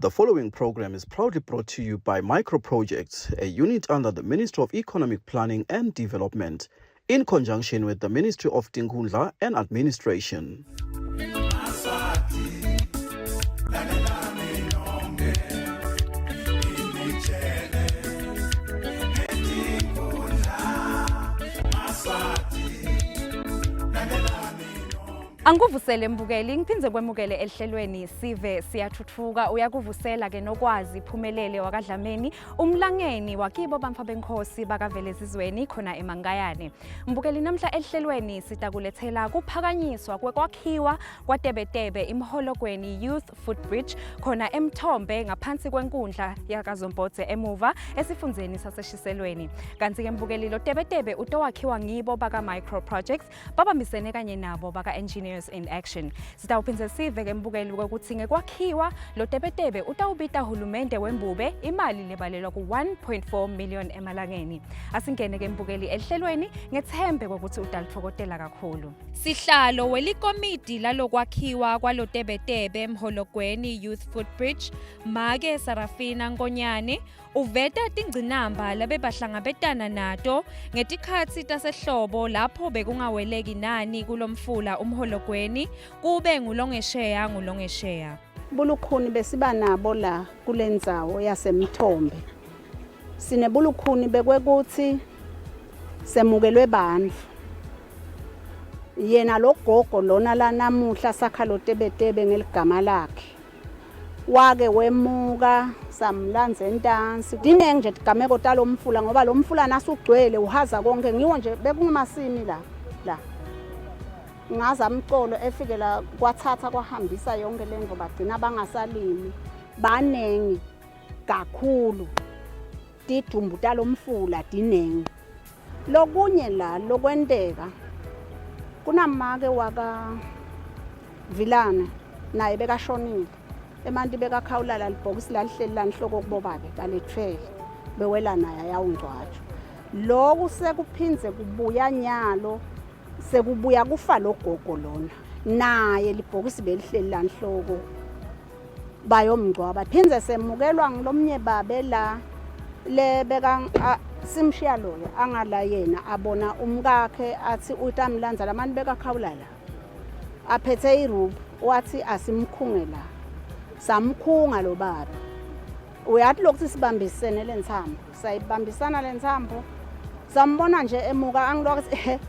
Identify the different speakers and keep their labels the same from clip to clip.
Speaker 1: The following program is proudly brought to you by Micro Projects, a unit under the Ministry of Economic Planning and Development, in conjunction with the Ministry of Tinkundla and Administration.
Speaker 2: Angikuvusele mbukeli ngiphinze kwemukele ehlelweni sive siyathuthuka uyakuvusela ke nokwazi iphumelele wakadlameni umlangeni wakibo bamfa benkosi bakavelezizweni khona eMangayane. Mbukeli namhla ehlelweni sitakulethela kuphakanyiswa kwekwakhiwa kwaTebetebe imholokweni Youth Footbridge khona eMthombe ngaphansi kwenkundla yakaZombodze emuva esifundzeni saseshiselweni. Kanti ke mbukeli lo Tebetebe utowakhiwa ngibo baka Micro Projects babambisene kanye nabo baka Engineers in Action. Sitawuphinze sive ke mbukeli ukuthi ngekwakhiwa lo Tebetebe utawubita uhulumende wembube imali lebalelwa ku 1.4 million emalangeni. Asingene ke mbukeli ehlelweni ngethembe ukuthi udalitfokotela kakhulu. Sihlalo welikomiti lalokwakhiwa kwalo Tebetebe emholokweni Youth Footbridge Make Sarafina Nkonyane uveta tingcinamba labebahlangabetana nato ngetikhatsi tasehlobo lapho bekungaweleki nani kulomfula umholokweni kube ngulongesheya.
Speaker 3: Bulukhuni besiba nabo la kulendzawo yaseMthombe. Sinebulukhuni bekwekuthi semukelwe bandla. Yena lo gogo lona la namuhla sakha lo Tebetebe ngeligama lakhe. Wake wemuka samlanze entansi dinenge nje tigameko talo mfula ngoba lo mfula nasugcwele uhaza konke ngiwo nje bekungamasimi la ngaza amcolo efike la kwathatha kwahambisa yonke lento bagcina bangasalimi banengi kakhulu tidumbu talo mfula dinenge lokunye la lokwenteka kunamake waka Vilana naye bekashonile emanti bekakhawulala libhokisi lalihleli lanhloko kubobabe kalethwele bewela naye yawungcwatsho lokhu sekuphinze kubuya nyalo sekubuya kufa logogo lona naye libhokisi belihleli lanhloko bayomngcwaba phinze semukelwa ngilomnye babe la lebeka simshiya loya angala yena abona umkakhe athi utamlanza lamanti bekakhawulala aphethe irubu wathi asimkhunge la samkhunga lo baba uyathi lokho sibambisene lenthambo sayibambisana lenthambo sambona nje emuka angilokuthi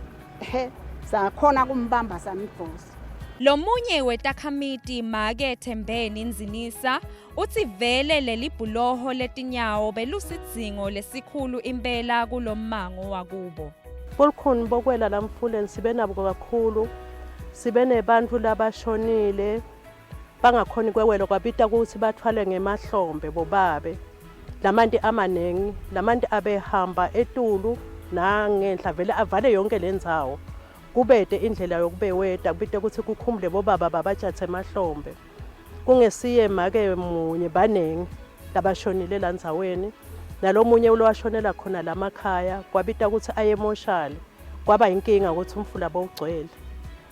Speaker 3: sakhona kumbamba samdvosa.
Speaker 2: Lo munye wetakhamiti Make Thembeni Nzinisa uthi vele lelibhuloho letinyawo belusidzingo lesikhulu impela kulommango wakubo.
Speaker 4: Bulukhuni bokwela lamfuleni sibe nabo kakhulu sibe nebantu labashonile bangakhoni kwewelo kwabita ukuthi bathwale ngemahlombe bobabe lamanti amanengi lamanti abehamba etulu nangenhla vele avale yonke lendzawo kubede indlela yokubeweta kubite ukuthi kukhumule bobaba babajathe emahlombe kungesiye Make munye banengi labashonile landzaweni nalomunye ulowashonela khona lamakhaya kwabita ukuthi ayemoshali kwaba inkinga ukuthi umfula bowugcwele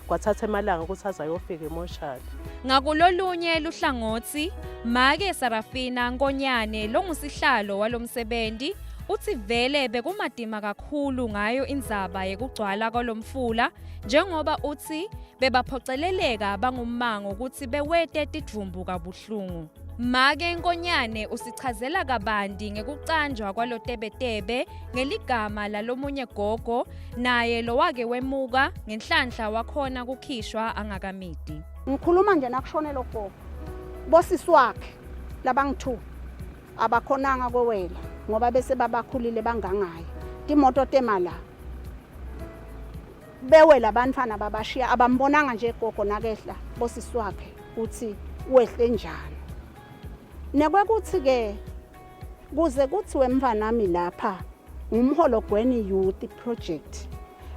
Speaker 4: kwathatha emalanga ukuthi azayofika emoshali.
Speaker 2: Ngakulolunye luhlangothi Make Sarafina Nkonyane longusihlalo walomsebenzi uthi vele bekumadima kakhulu ngayo indzaba yekugcwala kwalomfula njengoba uthi bebaphoceleleka bangummango ukuthi bewete tidvumbu kabuhlungu. Make Nkonyane usichazela kabanti ngekucanjwa kwalo Tebetebe ngeligama lalomunye gogo naye lo wake wemuka ngenhlanhla wakhona kukhishwa angakamiti.
Speaker 3: Ngikhuluma nje nakushone lo gogo bosisi wakhe labangithu abakhonanga kwewela ngoba bese babakhulile bangangayi timoto temala bewela abantwana babashiya abambonanga nje gogo nakehla bosisi wakhe uthi wehle njani nekwekuthi ke kuze kuthiwe mfanami lapha umhologweni Youth Project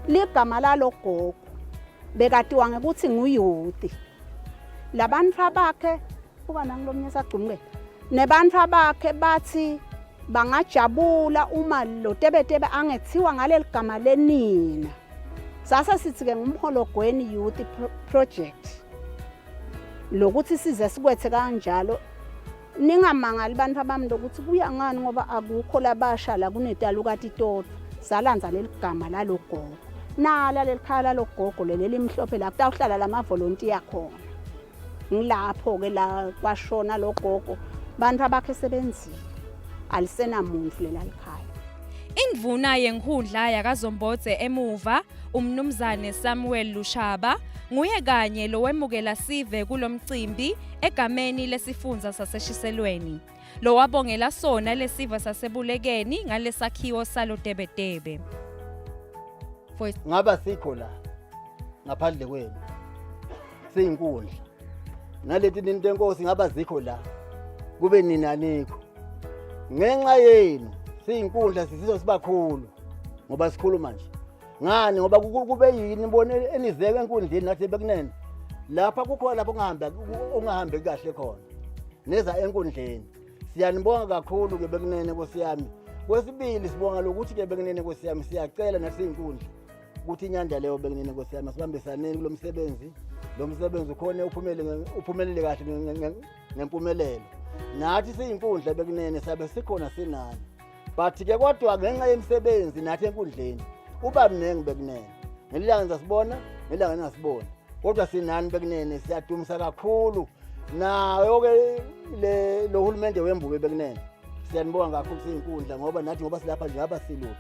Speaker 3: ligama lalo gogo bekatiwa ngekuthi nguyouth labantu bakhe kuba nangilomnye sagcumke nebantu bakhe bathi bangajabula uma lo Tebetebe angethiwa ngaleli gama lenina sasa sithi ke ngumhologweni Youth Project lokuthi size sikwethe kanjalo ningamangali bantu abami ukuthi kuya ngani ngoba akukho labasha la kunetalukati toto salanza leligama lalogogo nala lelikhaya lalogogo leli mhlophe la kutawuhlala lama-volunteer khona ngilapho ke la kwashona logogo bantu abakhe sebenzile alisenamuntu lela likhaya.
Speaker 2: Indvuna yenkhundla yakaZombodze emuva umnumzane Samuel Lushaba nguye kanye lowemukela sive kulomcimbi egameni lesifundza saseshiselweni lo wabongela sona lesiva sasebulekeni ngalesakhiwo salo Tebetebe.
Speaker 5: Ngaba sikho la ngaphandle kwenu siyinkundla naleti ninto enkosi ngaba zikho la kube nina anikho ngenxa yenu siyinkundla sisizwe sibakhulu ngoba sikhuluma nje ngani ngoba kube yini bone enizeke enkundleni nathi bekunene lapha kukhona lapho ungahambe kahle khona neza enkundleni siyanibonga kakhulu ke bekunene Nkosi yami. Kwesibili sibonga lokuthi ke bekunene Nkosi yami siyacela nasiyinkundla ukuthi inyanda leyo bekunene Nkosi yami sibambisaneni kulomsebenzi lo msebenzi ukhona uphumelele kahle ngempumelelo nathi siyinkundla bekunene sabe sikhona sinani but ke kodwa ngenxa yemsebenzi nathi enkundleni uba mnengi bekunene ngelilanga ngisibona ngelilanga ngingasiboni kodwa sinani bekunene siyadumisa kakhulu nayo ke lo hulumende wembuke bekunene siyanibonga kakhulu siyinkundla ngoba nathi ngoba silapha nje abasilutho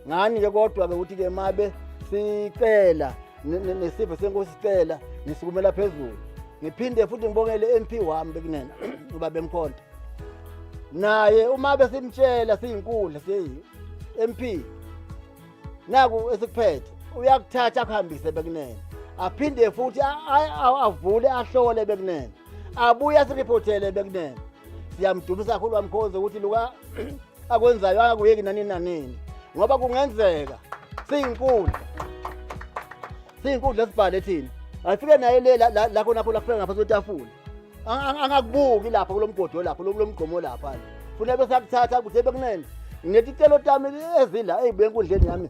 Speaker 5: ngani ke kodwa ke ukuthi ke mabe sicela nesipho senkosi sicela nisukumela phezulu ngiphinde futhi ngibongele MP wami bekunene uba bemkhonto naye uma besimtshela siyinkundla siyi MP naku esikuphethe uyakuthatha akuhambise bekunene aphinde futhi avule ahlole bekunene abuya siripothele bekunene siyamdumisa kakhulu wamkhonze ukuthi luka akwenzayo akuyeki nanini ngoba kungenzeka siyinkundla sibhale thina afike naye la khona lapho kufika ngaphansi kwetafula angakubuki lapha kulomgodo lapho kulomgqomo lapha funa bese akuthatha ukuthi bekunene nginetitelo tami ezila ezibuye enkundleni yami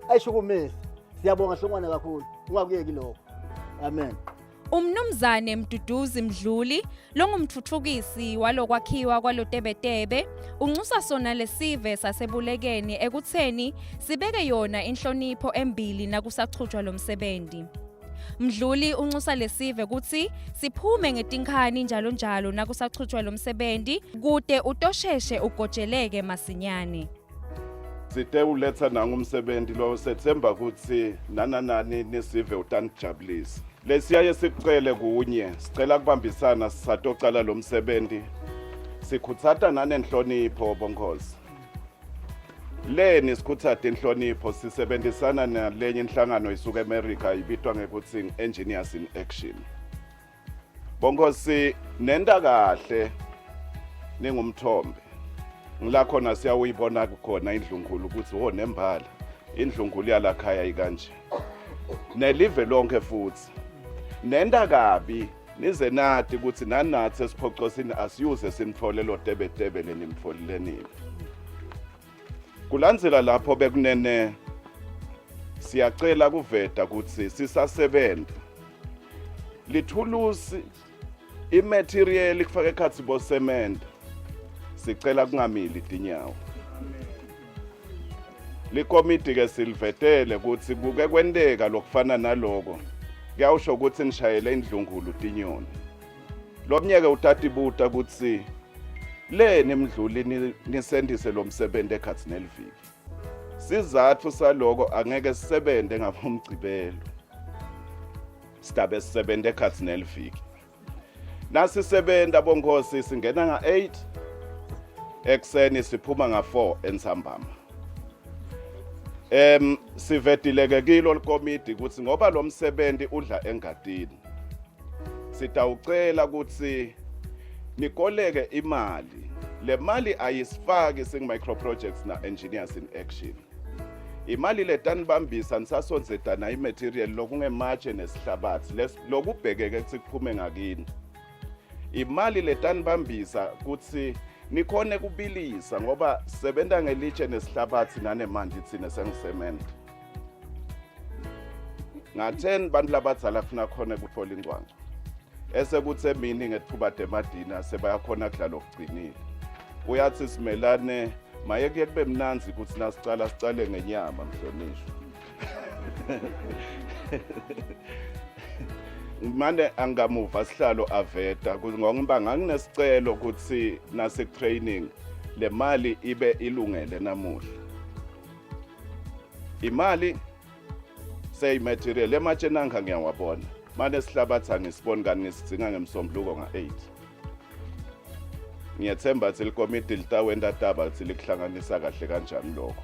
Speaker 5: ayishukumisi siyabonga hlongwana kakhulu ungakuyeki lokho amen.
Speaker 2: Umnumzane Mduduzi Mdluli longumthuthukisi walokwakhiwa kwaloTebetebe uncusa sona lesive sasebulekeni ekutheni sibeke yona inhlonipho embili nakusachutshwa lomsebenzi. Mdluli uncusa lesive ukuthi siphume ngetinkhani njalo nakusachutshwa lomsebenzi kude utosheshe ugojeleke masinyane.
Speaker 6: Site uletha nangumsebenzi lo September ukuthi nananani nesive utanijabulisa. Lesiyaye sicele kunye sicela kubambisana sisatocala lo msebenzi sikhuthata nanenhlonipho bonkosi leni sikhuthata inhlonipho sisebenzisana nalenye inhlangano isuka eAmerica ibitwa ngekuthi Engineers in Action. Bonkosi nenda kahle ningumthombe ngila khona siyawuyibona khona indlungulu ukuthi nembala indlungulu yalakhaya ikanje nelive lonke futhi nenda kabi nize nathi ukuthi nanathi esiphocosini asiyuze simthole lo Tebetebe lenimtfoleleni. Kulandzela lapho bekunene siyacela kuveta ukuthi sisasebenza lithulusi imaterial kufaka ekhathi bo cement sicela kungamili tinyawo. Likomiti ke silvetele ukuthi kuke kwendeka lokufana naloko kuyawusho ukuthi nishayele indlungulu tinyoni. Lomnyeke utatibuta ukuthi leni Mdluli nisendise lo msebenzi ekhathi neliviki. Sizathu saloko angeke sisebende ngabomgcibelo. Sidabe sisebende ekhathi neliviki. Nasisebenda bonkosi singena nga8 ekseni siphuma nga4 entsambama. Sivetileke kilo likomiti ukuthi ngoba lo msebenzi udla engadini sitawucela ukuthi nikoleke imali. Le mali ayisifaki sing micro projects na Engineers in Action. Imali letanibambisa nisasonzeta na imaterial lokungematshe nesihlabathi lokubhekeke ukuthi kuphume ngakini. Imali letanibambisa ukuthi nikhone kubilisa ngoba sebenza ngelitshe nesihlabathi nanemanzi thina sengisemende. Nga10 bantu labadzala funa khona kuthola ingcwangu. esekuthi emini ngethuba demadina sebayakhona kudlala okugcinile. Uyathi simelane maye kuye kube mnanzi ukuthi sicale ngenyama mhlonishwa. Manje angamuva sihlalo aveta ngoba nganginesicelo ukuthi nase training le mali ibe ilungele namuhla. Imali say material ematshe nanga ngiyawabona. Manje sihlabatha ngisibona kanti ngisidinga ngemsombuluko nga8. Ngiyethemba ukuthi likomiti litawenda taba ukuthi likuhlanganisa kahle kanjani lokho.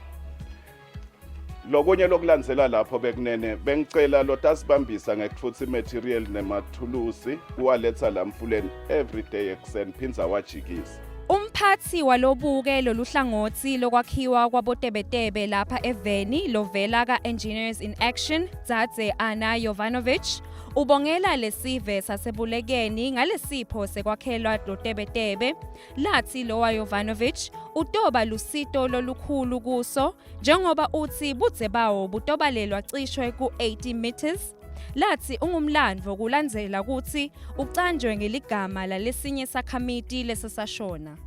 Speaker 6: Lokunye lokulandzela lapho bekunene bengicela lotasibambisa ngekutfutsa material nemathulusi uwaletha la Mfuleni every day ekuseni phinza wajikisa.
Speaker 2: Umphathi walobuke loluhlangothi lokwakhiwa kwabotebetebe lapha eVeni lovela ka-Engineers in Action Dzadze Anna Jovanovic ubongela lesive sasebulekeni ngalesipho sekwakhelwa lotebetebe lathi lowa Jovanovic utoba lusito lolukhulu kuso njengoba uthi budze bawo butobalelwa cishwe ku-80 meters lathi ungumlandvo kulandzela ukuthi ucanjwe ngeligama lalesinye sakhamiti lesasashona.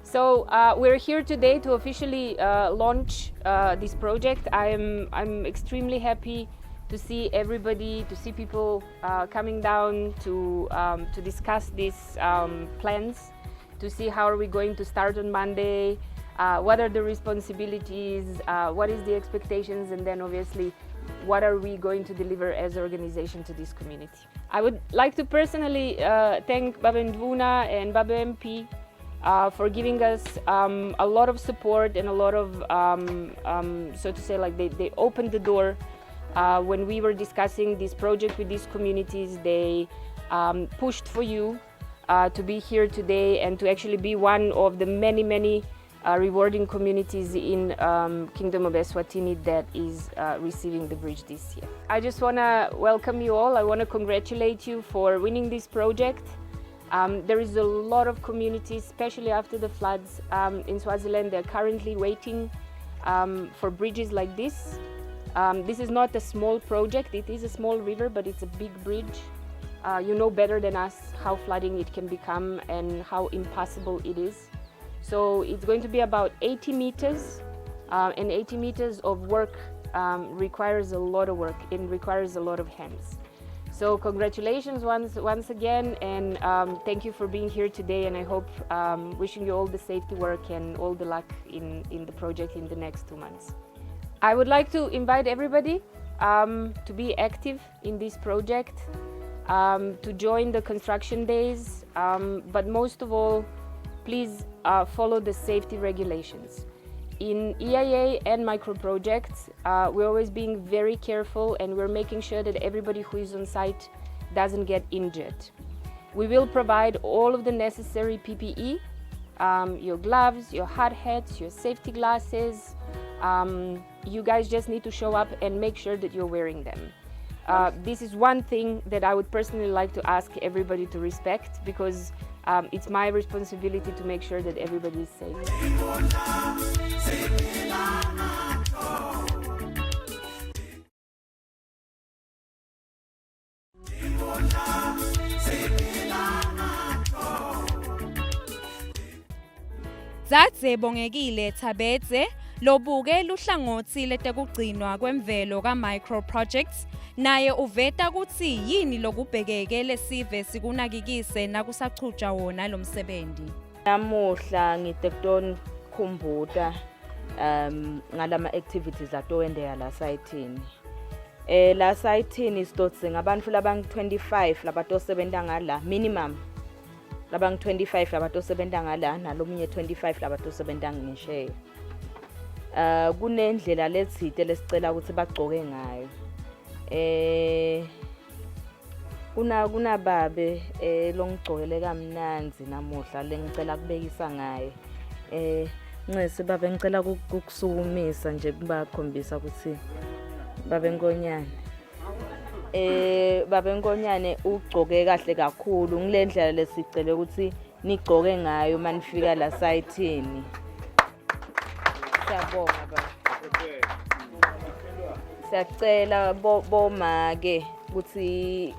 Speaker 7: So we're here today to officially launch this project. I'm extremely happy to see everybody, to see people coming down to discuss these plans, to see how are we going to start on Monday, what are the responsibilities, what is the expectations, and then obviously what are we going to deliver as an organization to this community. I would like to personally thank Baba Ndvuna and Baba MP for giving us a lot of support and a lot of, so to say, like they opened the door when we were discussing this project with these communities. They pushed for you to be here today and to actually be one of the many rewarding communities in Kingdom of Eswatini that is receiving the bridge this year. I just want to welcome you all. I want to congratulate you for winning this project. There is a lot of communities, especially after the floods in Swaziland. They're currently waiting for bridges like this. This is not a small project. It is a small river, but it's a big bridge. You know better than us how flooding it can become and how impassable it is. So it's going to be about 80 meters, and 80 meters of work requires a lot of work. It requires a lot of hands. So congratulations once again, and thank you for being here today, and I hope wishing you all the safety work and all the luck in the project in the next 2 months. I would like to invite everybody to be active in this project, to join the construction days, but most of all, please follow the safety regulations. In EIA and micro projects, we're always being very careful and we're making sure that everybody who is on site doesn't get injured. We will provide all of the necessary PPE, your gloves, your hard hats, your safety glasses. You guys just need to show up and make sure that you're wearing them. This is one thing that I would personally like to ask everybody to respect, because it's my responsibility to make sure that everybody is safe.
Speaker 2: Dzadze Bongekile Thabedze lobuke luhlangothi letekugcinwa kwemvelo ka-micro projects naye uveta kutsi yini lokubhekeke lesive sikunakikise nakusachuja wona lo msebenzi.
Speaker 8: Namuhla ngitekuton khumbuta ngalama activities atowendeka la site-ini. La site-ini sidotse ngabantu labang-25 labatosebenta ngala minimum. Labang-25 labatosebenta ngala nalomunye 25 labatosebenta ngesheya. Kunendlela letsite lesicela ukuthi bagcoke ngayo. Kuna babe longigcokele kamnanzi namuhla lengicela kubekisa ngaye. Ncese babe ngicela ukukusukumisa nje kubakhombisa ukuthi babe Nkonyane. Babe Nkonyane ugcoke kahle kakhulu ngilendlela lesicela ukuthi nigcoke ngayo manifika la site-ini. Siyabonga baba. Siyacela bomake ukuthi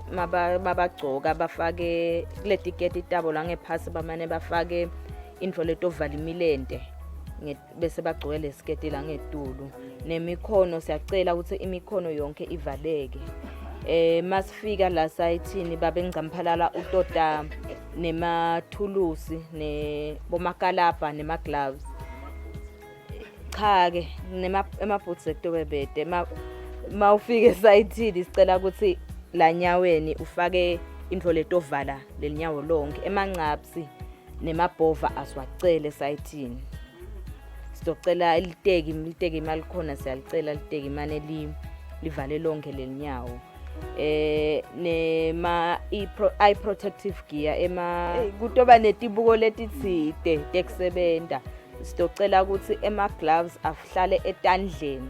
Speaker 8: mabagcoka bafake kule tiketi tabo la ngephasi bamane bafake into leto vala imilente bese bagcoke lesiketi la ngetulu nemikhono siyacela ukuthi imikhono yonke ivaleke masifika la sayithini babe ngicamphalala utota nemathulusi nebomakalabha nema-gloves cha-ke emabhoots ekutobebede mawufike esayithini sicela ukuthi la nyaweni ufake into letovala lelinyawo lonke emanqapsi nemabhova asiwacele esayithini sitocela iliteki malikhona siyalicela liteki mane livale lonke lelinyawo nema eye protective gear kutoba netibuko letitsite tekusebenta sitocela ukuthi gloves ahlale etandleni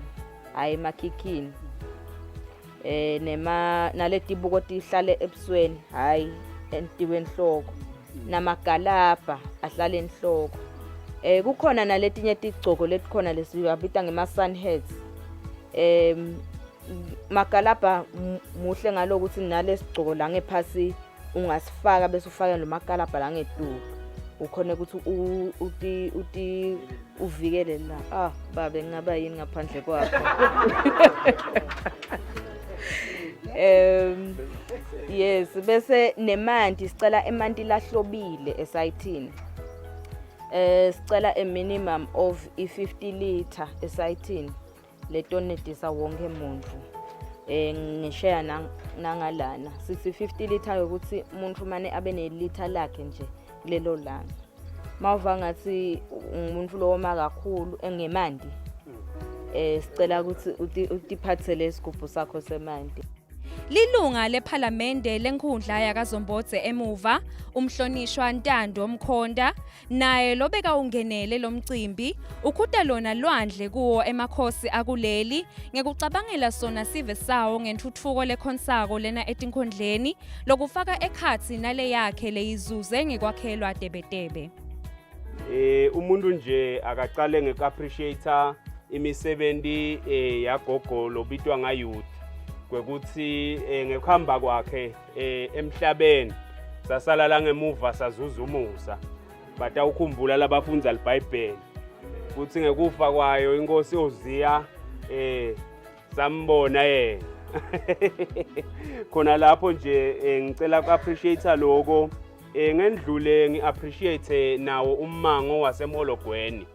Speaker 8: hayi emakhikhini naletibuko tihlale ebusweni hayi entiweni hloko namagalabha ahlale enhloko kukhona naletinye tigcoko letikhona lesiyabita ngema-sun hats magalabha muhle ngalokuthi nalesigcoko la ngephasi ungasifaka bese ufaka lo magalabha la ngetulu ukhona ukuthi uti uvikele la babe ngaba yini ngaphandle kwakho yes bese nemanti sicela emanti lahlobile esayithini sicela a minimum of 50 liter esayithini letonedisa wonke umuntu ngishaya nangalana sithi 50 liter ukuthi umuntu mane abe nelitha lakhe nje lelo langa mawuva ngathi umuntu lo woma kakhulu engemanti sicela ukuthi utiphathele isigubhu sakho semanti.
Speaker 2: Lilunga lephalamende lenkundla yakaZombodze emuva umhlonishwa Ntando Mkhonda naye lobeka ungenele lomcimbi ukhuta lona lwandle kuwo emakhosi akuleli ngekucabangela sona sive sawo ngentuthuko lekhonsako lena etinkhondleni lokufaka ekhathi nale yakhe leyizuze ngekwakhelwa Tebetebe.
Speaker 9: Umuntu nje akaqale ngekappreciator imisebenzi yagogo lobitwa ngayouth kwekuthi ngekuhamba kwakhe emhlabeni sasala la ngemuva sazuzumusa bata ukhumbula labafundza iBhayibheli kuthi ngekufa kwayo inkosi oziya sambona yena khona lapho nje ngicela uappreciate lokho ngendlule ngiappreciate nawo ummango wasemologweni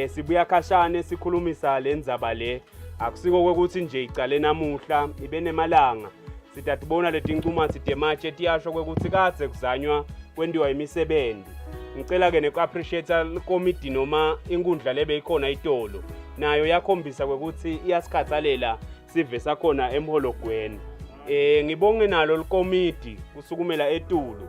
Speaker 9: sibuya khashane sikhulumisa lendzaba le akusiko ukuthi nje icale namuhla ibe nemalanga sitatibona letinqumathi tematshe tiyasho ukuthi kadze kuzanywa kwendiwa imisebenzi ngicela ke neku-appreciate committee noma inkundla lebe ikhona itolo nayo yakhombisa ukuthi iyasikhathalela sive sakhona emhologweni ngibonge nalo likomiti kusukumela etulu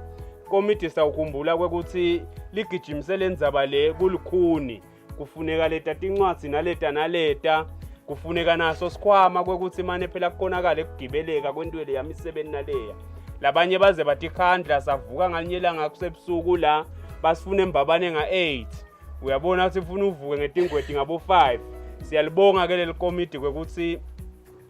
Speaker 9: committee sawukhumbula ukuthi ligijimise lendzaba le kulukhuni kufuneka leta tincwadzi naleta kufuneka naso sikhwama kwekuthi manje phela kukonakala ekugibeleka kwentwele yamisebenzi naleya labanye baze batikhandla savuka ngalinyela ngakusebusuku la basifuna embabane nga8 uyabona ukuthi ufuna uvuke ngetingwedi ngabo5 siyalibonga ke leli committee kwekuthi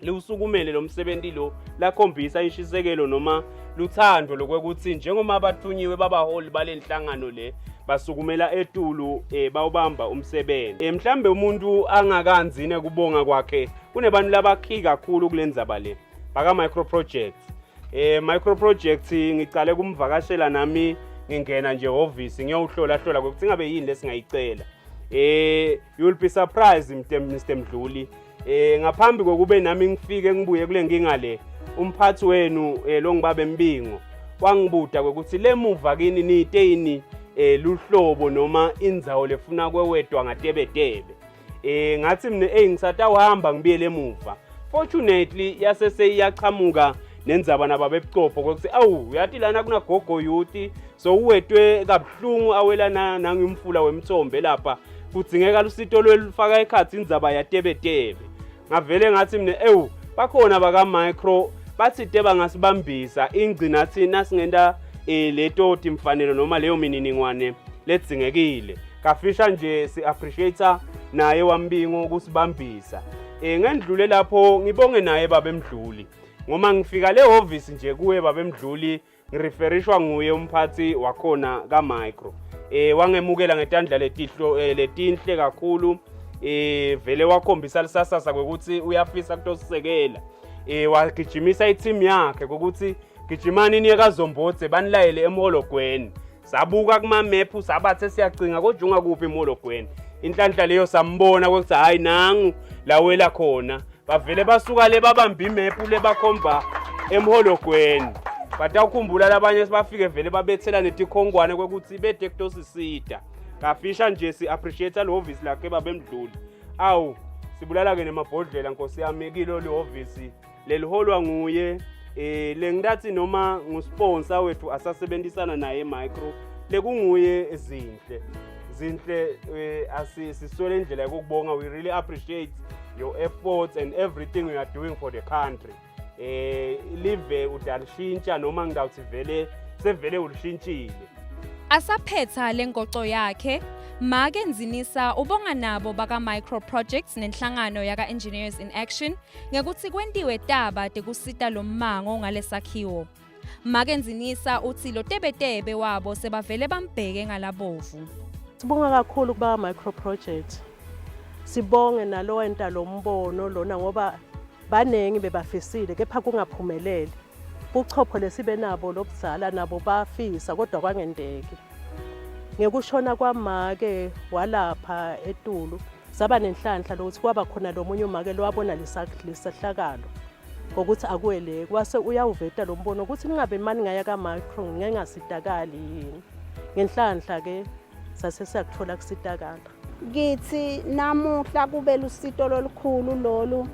Speaker 9: liusukumele lo msebenzi lo lakhombisa ishisekelo noma luthando lokwekuthi njengoma abathunyiwe babaholi balenhlangano le basukumela etulu bawubamba umsebenzi mhlambe umuntu angakanzine kubonga kwakhe kunebantu labakhi kakhulu kulendzaba le baka micro projects micro projects ngicale kumvakashela nami ngingena nje office ngiyawuhlola ukuthi ngabe yini lesingayicela you'll be surprised Mr Mdluli ngaphambi kokube nami ngifike ngibuye kule nginga le umphathi wenu lo ngibabe Mbingo wangibuda ukuthi lemuva kini niteyini luhlobo noma indzawo lefuna kwewedwa ngaTebetebe ngathi mina ngisatawahamba ngibiyele emuva fortunately yasese iyachamuka nendzaba nababebucopho ukuthi yathi lana kuna gogo youth so uwetwe kabhlungu awelana nangimfula wemthombe lapha kudzingeka lusito lwelufaka ekhathi indzaba yaTebetebe ngavele ngathi mina bakhona baka micro bathi teba ngasibambisa ingcina thina singenda leto timfanelo noma leyo mininingwane ledzingekile kafisha nje si appreciator naye waMbingo kusibambisa ngendlule lapho ngibonge naye babe Mdluli ngoma ngifika le office nje kuwe babemdluli ngireferishwa nguye umphathi wakhona kaMicro wangemukela ngetandla letinhle kakhulu vele wakhombisa lisasasa ukuthi uyafisa kutosisekela wagijimisa i-team yakhe ukuthi gijimani niye kaZombodze banilayele eMologweni sabuka kuma map sabathe siyacinga kodwa ungakuphi eMologweni inhlanhla leyo sambona ukuthi hayi nangu lawela khona bavele basuka le babamba imap le bakhomba eMologweni batawukhumbula labanye sibafike vele babethela netikhongwane kwekuthi bede kutosisida kafisha nje si appreciate lo office lakhe babemdluli awu sibulala ke nemabhodlela Nkosi yami kilo le office leliholwa nguye lengathi noma ngusponsor wethu asasebenzisana naye Micro lekunguye zinhle asiswele indlela yokubonga. We really appreciate your efforts and everything you are doing for the country. Live udalishintsha noma ngidawuthi vele sevele ulishintshile.
Speaker 2: Asaphetha lengoco yakhe Make Nzinisa ubonga nabo baka Micro Projects nenhlangano yaka Engineers in Action ngekuthi kwentiwe taba tekusita lo mmango ngalesakhiwo. Make Nzinisa uthi lo tebetebe wabo sebavele bambheke ngalabovu.
Speaker 4: Sibonga kakhulu kuba Micro Project. Sibonge nalo enta lo mbono lona ngoba banengi bebafisile kepha kungaphumeleli. Buchopho lesibe nabo lobuzala nabo bafisa kodwa kwangendeki. Ngekushona kwaMake walapha eTulu saba nenhlanhla lokuthi kwaba khona lomunye uMake lowabona lisahlakalo ukuthi akuwele kwase uyawuveta lo mbono ukuthi ningabe mani ngaya kaMicro ngeke ngasitakali yini ngenhlanhla ke sase siyakuthola kusitakala.
Speaker 3: Ngithi namuhla kube lusito lolukhulu lolu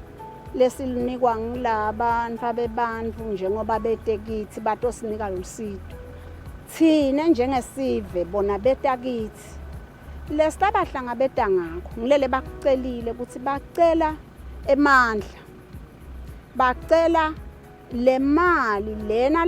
Speaker 3: lesilinikwa ngilaba nfabebantfu njengoba bete kithi batosinika lusito. Thina njengesive bona beta kithi lesitabahlangabeta ngakho ngilele bakucelile ukuthi bacela emandla bacela le mali lena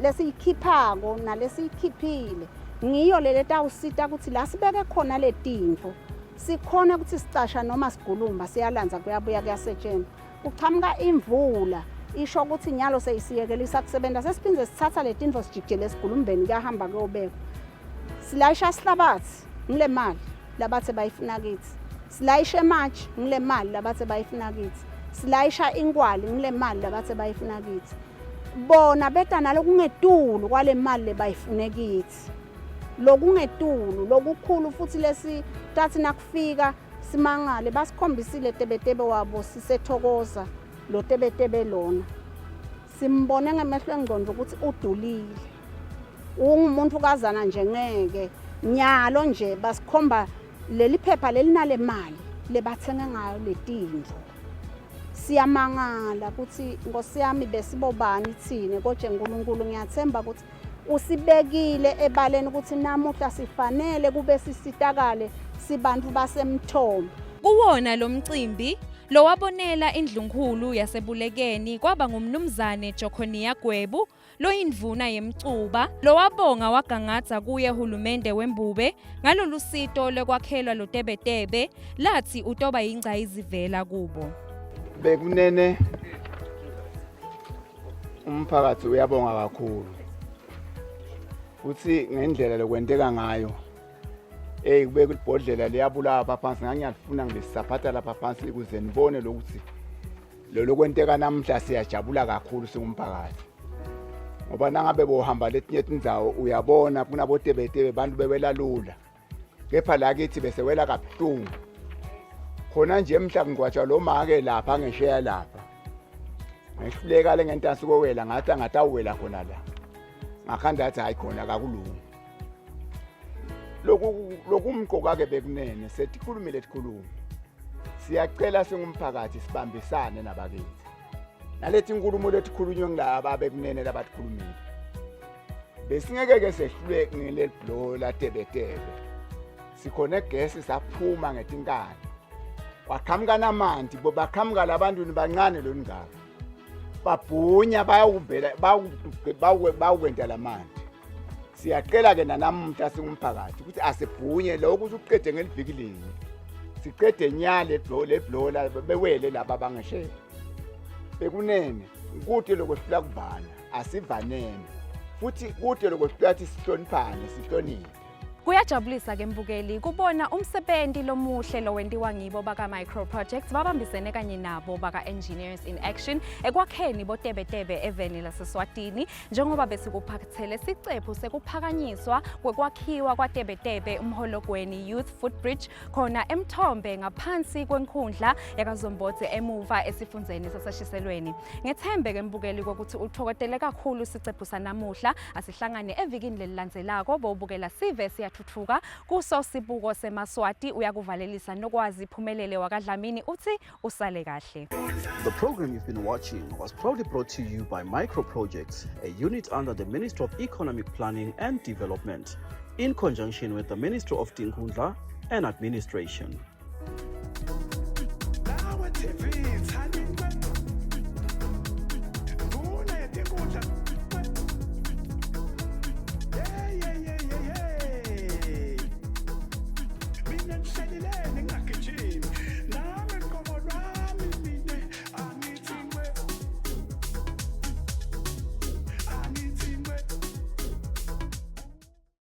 Speaker 3: lesiyikhiphako nalesiyikhiphile ngiyo lele tawusita ukuthi la sibeke khona letinto sikhona ukuthi sicasha noma sigulumba siyalanza kuyabuya kuyasetshenzwa kuchamuka imvula isho ukuthi nyalo seyisiyekelisa kusebenza sesiphinde sithatha letinto sijikele esigulumbeni kuyahamba kuyobekwa silayisha sihlabathi ngile mali labathe bayifuna kithi silayisha ematshi ngile mali labathe bayifuna kithi silayisha inkwali ngile mali labathe bayifuna kithi bona beta nalokungetulu kwale mali lebayifune kithi lokungetulu lokukhulu futhi lesi tathi nakufika simangale basikhombisile tebetebe wabo sisethokoza lo tebetebe lona simbone ngemehlo engqondo ukuthi udulile ungumuntu kazana nje ngeke nyalo nje basikhomba leli phepha lelinale mali lebathenge ngayo letindlu siyamangala ukuthi Nkosi yami besibobani thine kodwa uNkulunkulu ngiyathemba ukuthi usibekile ebaleni ukuthi namuhla sifanele kube sisitakale sibantu basemthombo.
Speaker 2: Kuwona lo mcimbi lo wabonela indlunkulu yasebulekeni kwaba ngumnumzane Jokhoniya Gwebu lo indvuna yemcuba lo wabonga wagangatha kuye hulumende wembube ngalolu sito lekwakhelwa lo tebetebe lathi utoba ingcayizivela kubo.
Speaker 5: Bekunene umphakathi uyabonga kakhulu uthi ngendlela lokwenteka ngayo kubeka ibhodlela liyabulala lapha phansi ngiyafuna ngilisaphatha lapha phansi ukuze nibone lokuthi lo kwenteka namhla siyajabula kakhulu singumphakathi ngoba nangabe bohamba letinye indzawo uyabona kunabotebetebe bantu bewela lula kepha la kithi bese wela kabuhlungu khona nje emhla ngqwatsha lo Make lapha ngesheya lapha ngihluleka le ngentasi kowela ngathi angatawela khona la ngakhanda athi hayi khona kakulungu lokumqoka ke bekunene setikhulumile tikhulumi siyacela singumphakathi sibambisane nabakithi nalethi inkulumo letikhulunywe ngilaba bekunene labathikhulumile besingeke ke sehluleke ngile blow la tebetebe sikhona egesi saphuma ngetinkani waqhamuka namanti bobaqhamuka labantu bancane loningaka babhunya bayawuvela bakwenta lamanti siyacela ke nanamuhla singumphakathi ukuthi asibhunye lokho usuqede ngeliviki linye siqede nyale le blow la bewele laba bangeshe bekunene
Speaker 10: kude lokho siphila kuvana asivanene futhi kude lokho siphila sihloniphane sihloniphe.
Speaker 2: Kuyajabulisa ke mbukeli kubona umsebenzi lomuhle lowentiwa ngibo baka Micro Projects babambisene kanye nabo baka Engineers in Action ekwakheni botebetebe eveni laseSwatini njengoba besikuphathele sicephu sekuphakanyiswa kwekwakhiwa kwatebetebe umhologweni Youth Footbridge khona eMthombe ngaphansi kwenkhundla yakaZombodze emuva esifundzeni saseshiselweni. Ngethembe ke mbukeli ukuthi uthokotele kakhulu sicephu sanamuhla asihlangane evikini lelilandzelako bobukela sive thuthuka kuso sibuko seMaswati uyakuvalelisa nokwazi iphumelele wakaDlamini uthi usale kahle.
Speaker 1: The program you've been watching was proudly brought to you by Micro Projects, a unit under the Ministry of Economic Planning and Development, in conjunction with the Ministry of Tinkhundla and Administration.
Speaker 11: Mina ngihlelelene